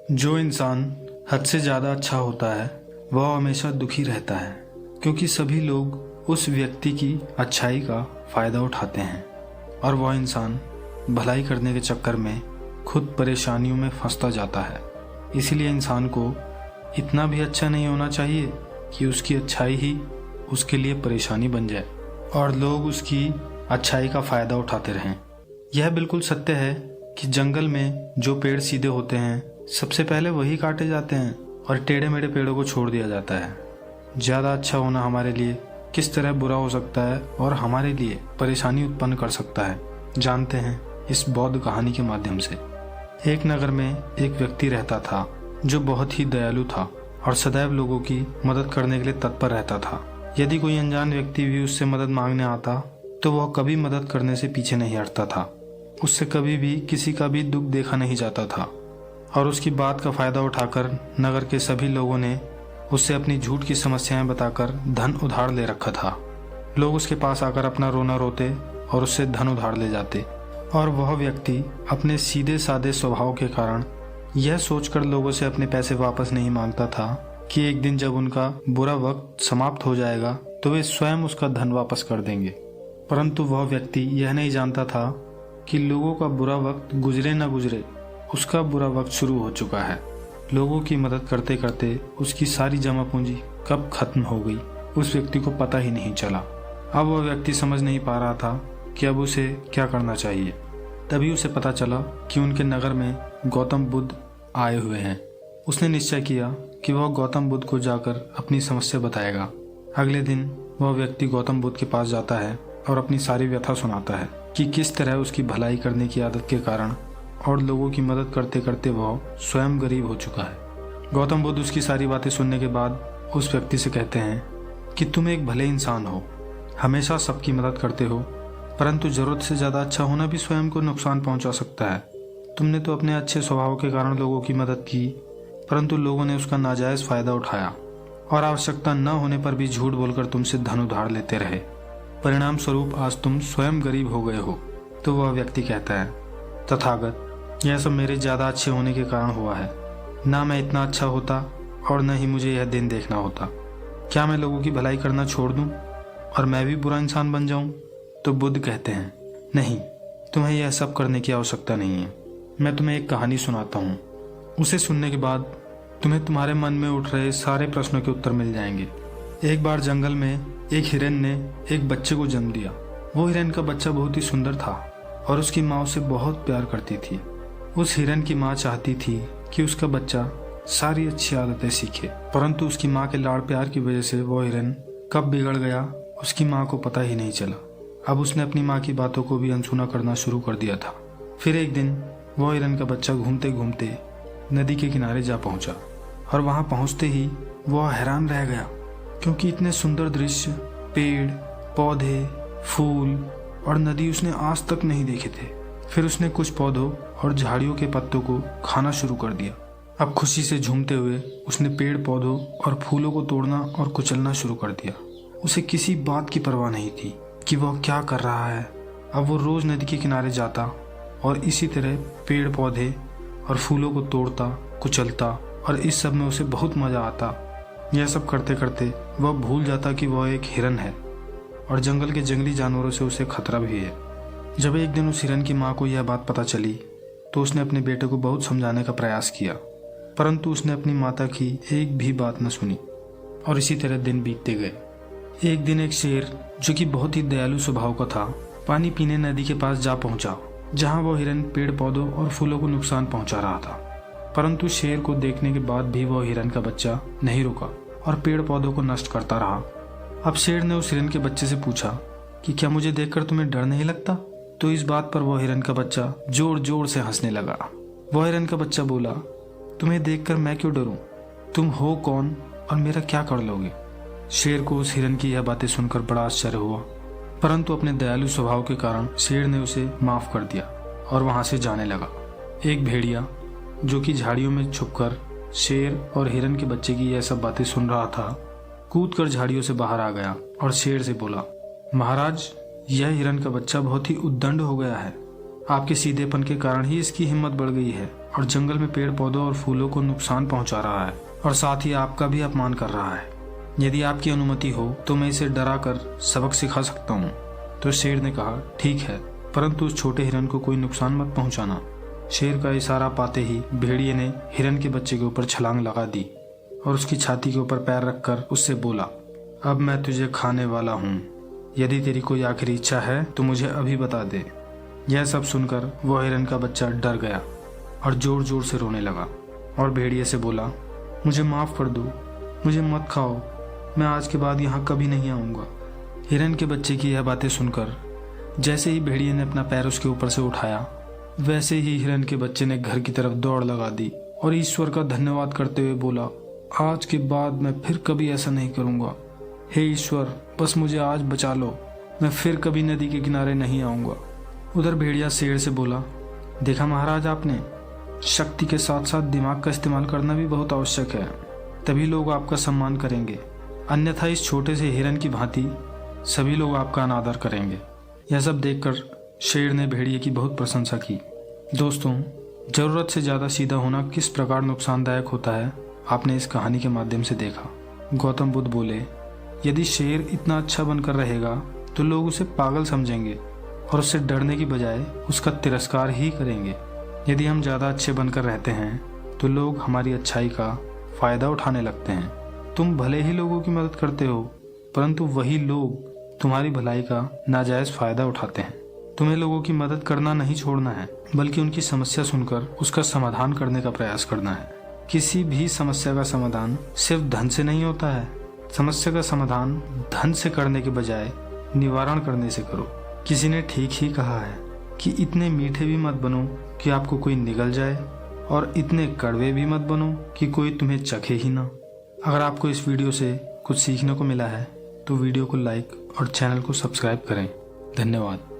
जो इंसान हद से ज़्यादा अच्छा होता है वह हमेशा दुखी रहता है, क्योंकि सभी लोग उस व्यक्ति की अच्छाई का फ़ायदा उठाते हैं और वह इंसान भलाई करने के चक्कर में खुद परेशानियों में फंसता जाता है। इसीलिए इंसान को इतना भी अच्छा नहीं होना चाहिए कि उसकी अच्छाई ही उसके लिए परेशानी बन जाए और लोग उसकी अच्छाई का फ़ायदा उठाते रहें। यह बिल्कुल सत्य है कि जंगल में जो पेड़ सीधे होते हैं सबसे पहले वही काटे जाते हैं और टेढ़े मेढ़े पेड़ों को छोड़ दिया जाता है। ज़्यादा अच्छा होना हमारे लिए किस तरह बुरा हो सकता है और हमारे लिए परेशानी उत्पन्न कर सकता है, जानते हैं इस बौद्ध कहानी के माध्यम से। एक नगर में एक व्यक्ति रहता था जो बहुत ही दयालु था और सदैव लोगों की मदद करने के लिए तत्पर रहता था। यदि कोई अनजान व्यक्ति भी उससे मदद मांगने आता तो वह कभी मदद करने से पीछे नहीं हटता था। उससे कभी भी किसी का भी दुख देखा नहीं जाता था और उसकी बात का फ़ायदा उठाकर नगर के सभी लोगों ने उससे अपनी झूठ की समस्याएं बताकर धन उधार ले रखा था। लोग उसके पास आकर अपना रोना रोते और उससे धन उधार ले जाते और वह व्यक्ति अपने सीधे साधे स्वभाव के कारण यह सोचकर लोगों से अपने पैसे वापस नहीं मांगता था कि एक दिन जब उनका बुरा वक्त समाप्त हो जाएगा तो वे स्वयं उसका धन वापस कर देंगे। परंतु वह व्यक्ति यह नहीं जानता था कि लोगों का बुरा वक्त गुजरे न गुजरे, उसका बुरा वक्त शुरू हो चुका है। लोगों की मदद करते करते उसकी सारी जमा पूंजी कब खत्म हो गई उस व्यक्ति को पता ही नहीं चला। अब वह व्यक्ति समझ नहीं पा रहा था कि अब उसे क्या करना चाहिए। तभी उसे पता चला कि उनके नगर में गौतम बुद्ध आए हुए हैं। उसने निश्चय किया कि वह गौतम बुद्ध को जाकर अपनी समस्या बताएगा। अगले दिन वह व्यक्ति गौतम बुद्ध के पास जाता है और अपनी सारी व्यथा सुनाता है कि किस तरह उसकी भलाई करने की आदत के कारण और लोगों की मदद करते करते वह स्वयं गरीब हो चुका है। गौतम बुद्ध उसकी सारी बातें सुनने के बाद उस व्यक्ति से कहते हैं कि तुम एक भले इंसान हो, हमेशा सबकी मदद करते हो, परंतु ज़रूरत से ज़्यादा अच्छा होना भी स्वयं को नुकसान पहुंचा सकता है। तुमने तो अपने अच्छे स्वभाव के कारण लोगों की मदद की, परंतु लोगों ने उसका नाजायज़ फ़ायदा उठाया और आवश्यकता न होने पर भी झूठ बोलकर तुमसे धन उधार लेते रहे। परिणाम स्वरूप आज तुम स्वयं गरीब हो गए हो। तो वह व्यक्ति कहता है, तथागत, यह सब मेरे ज़्यादा अच्छे होने के कारण हुआ है। ना मैं इतना अच्छा होता और न ही मुझे यह दिन देखना होता। क्या मैं लोगों की भलाई करना छोड़ दूं और मैं भी बुरा इंसान बन जाऊं? तो बुद्ध कहते हैं, नहीं, तुम्हें यह सब करने की आवश्यकता नहीं है। मैं तुम्हें एक कहानी सुनाता हूँ। उसे सुनने के बाद तुम्हें तुम्हारे मन में उठ रहे सारे प्रश्नों के उत्तर मिल जाएंगे। एक बार जंगल में एक हिरन ने एक बच्चे को जन्म दिया। वो हिरन का बच्चा बहुत ही सुंदर था और उसकी माँ उसे बहुत प्यार करती थी। उस हिरन की माँ चाहती थी कि उसका बच्चा सारी अच्छी आदतें सीखे, परंतु उसकी माँ के लाड़ प्यार की वजह से वो हिरन कब बिगड़ गया उसकी माँ को पता ही नहीं चला। अब उसने अपनी माँ की बातों को भी अनसुना करना शुरू कर दिया था। फिर एक दिन वो हिरन का बच्चा घूमते घूमते नदी के किनारे जा पहुंचा और वहां पहुंचते ही वह हैरान रह गया, क्योंकि इतने सुंदर दृश्य, पेड़ पौधे, फूल और नदी उसने आज तक नहीं देखे थे। फिर उसने कुछ पौधों और झाड़ियों के पत्तों को खाना शुरू कर दिया। अब खुशी से झूमते हुए उसने पेड़ पौधों और फूलों को तोड़ना और कुचलना शुरू कर दिया। उसे किसी बात की परवाह नहीं थी कि वह क्या कर रहा है। अब वो रोज नदी के किनारे जाता और इसी तरह पेड़ पौधे और फूलों को तोड़ता कुचलता और इस सब में उसे बहुत मजा आता। यह सब करते करते वह भूल जाता कि वह एक हिरन है और जंगल के जंगली जानवरों से उसे खतरा भी है। जब एक दिन उस हिरन की माँ को यह बात पता चली तो उसने अपने बेटे को बहुत समझाने का प्रयास किया, परंतु उसने अपनी माता की एक भी बात न सुनी और इसी तरह दिन बीतते गए। एक दिन एक शेर, जो कि बहुत ही दयालु स्वभाव का था, पानी पीने नदी के पास जा पहुंचा जहां वो हिरन पेड़ पौधों और फूलों को नुकसान पहुंचा रहा था। परंतु शेर को देखने के बाद भी वह हिरन का बच्चा नहीं रुका और पेड़ पौधों को नष्ट करता रहा। अब शेर ने उस हिरन के बच्चे से पूछा कि क्या मुझे देखकर तुम्हें डर नहीं लगता? तो इस बात पर वह हिरन का बच्चा जोर जोर से हंसने लगा। वह हिरन का बच्चा बोला, तुम्हें देखकर मैं क्यों डरूं? तुम हो कौन और मेरा क्या कर लोगे? शेर को उस हिरन की यह बातें सुनकर बड़ा आश्चर्य हुआ, परंतु अपने दयालु स्वभाव के कारण शेर ने उसे माफ कर दिया और वहां से जाने लगा। एक भेड़िया, जो कि झाड़ियों में छुपकर शेर और हिरन के बच्चे की यह सब बातें सुन रहा था, कूदकर झाड़ियों से बाहर आ गया और शेर से बोला, महाराज, यह हिरन का बच्चा बहुत ही उद्दंड हो गया है। आपके सीधेपन के कारण ही इसकी हिम्मत बढ़ गई है और जंगल में पेड़ पौधों और फूलों को नुकसान पहुंचा रहा है और साथ ही आपका भी अपमान कर रहा है। यदि आपकी अनुमति हो तो मैं इसे डरा कर सबक सिखा सकता हूँ। तो शेर ने कहा, ठीक है, परंतु उस छोटे हिरन को कोई नुकसान मत पहुंचाना। शेर का इशारा पाते ही भेड़िए ने हिरन के बच्चे के ऊपर छलांग लगा दी और उसकी छाती के ऊपर पैर रखकर उससे बोला, अब मैं तुझे खाने वाला हूँ। यदि तेरी कोई आखिरी इच्छा है तो मुझे अभी बता दे। यह सब सुनकर वह हिरन का बच्चा डर गया और जोर जोर से रोने लगा और भेड़िए से बोला, मुझे माफ़ कर दो, मुझे मत खाओ, मैं आज के बाद यहाँ कभी नहीं आऊँगा। हिरन के बच्चे की यह बातें सुनकर जैसे ही भेड़िए ने अपना पैर उसके ऊपर से उठाया, वैसे ही हिरन के बच्चे ने घर की तरफ दौड़ लगा दी और ईश्वर का धन्यवाद करते हुए बोला, आज के बाद मैं फिर कभी ऐसा नहीं करूँगा। हे ईश्वर, बस मुझे आज बचा लो, मैं फिर कभी नदी के किनारे नहीं आऊँगा। उधर भेड़िया शेर से बोला, देखा महाराज, आपने शक्ति के साथ साथ दिमाग का इस्तेमाल करना भी बहुत आवश्यक है, तभी लोग आपका सम्मान करेंगे, अन्यथा इस छोटे से हिरन की भांति सभी लोग आपका अनादर करेंगे। यह सब देखकर शेर ने भेड़िए की बहुत प्रशंसा की। दोस्तों, जरूरत से ज़्यादा सीधा होना किस प्रकार नुकसानदायक होता है आपने इस कहानी के माध्यम से देखा। गौतम बुद्ध बोले, यदि शेर इतना अच्छा बनकर रहेगा तो लोग उसे पागल समझेंगे और उससे डरने की बजाय उसका तिरस्कार ही करेंगे। यदि हम ज़्यादा अच्छे बनकर रहते हैं तो लोग हमारी अच्छाई का फ़ायदा उठाने लगते हैं। तुम भले ही लोगों की मदद करते हो, परंतु वही लोग तुम्हारी भलाई का नाजायज़ फ़ायदा उठाते हैं। तुम्हें लोगों की मदद करना नहीं छोड़ना है, बल्कि उनकी समस्या सुनकर उसका समाधान करने का प्रयास करना है। किसी भी समस्या का समाधान सिर्फ धन से नहीं होता है। समस्या का समाधान धन से करने के बजाय निवारण करने से करो। किसी ने ठीक ही कहा है कि इतने मीठे भी मत बनो कि आपको कोई निगल जाए और इतने कड़वे भी मत बनो कि कोई तुम्हें चखे ही ना। अगर आपको इस वीडियो से कुछ सीखने को मिला है तो वीडियो को लाइक और चैनल को सब्सक्राइब करें। धन्यवाद।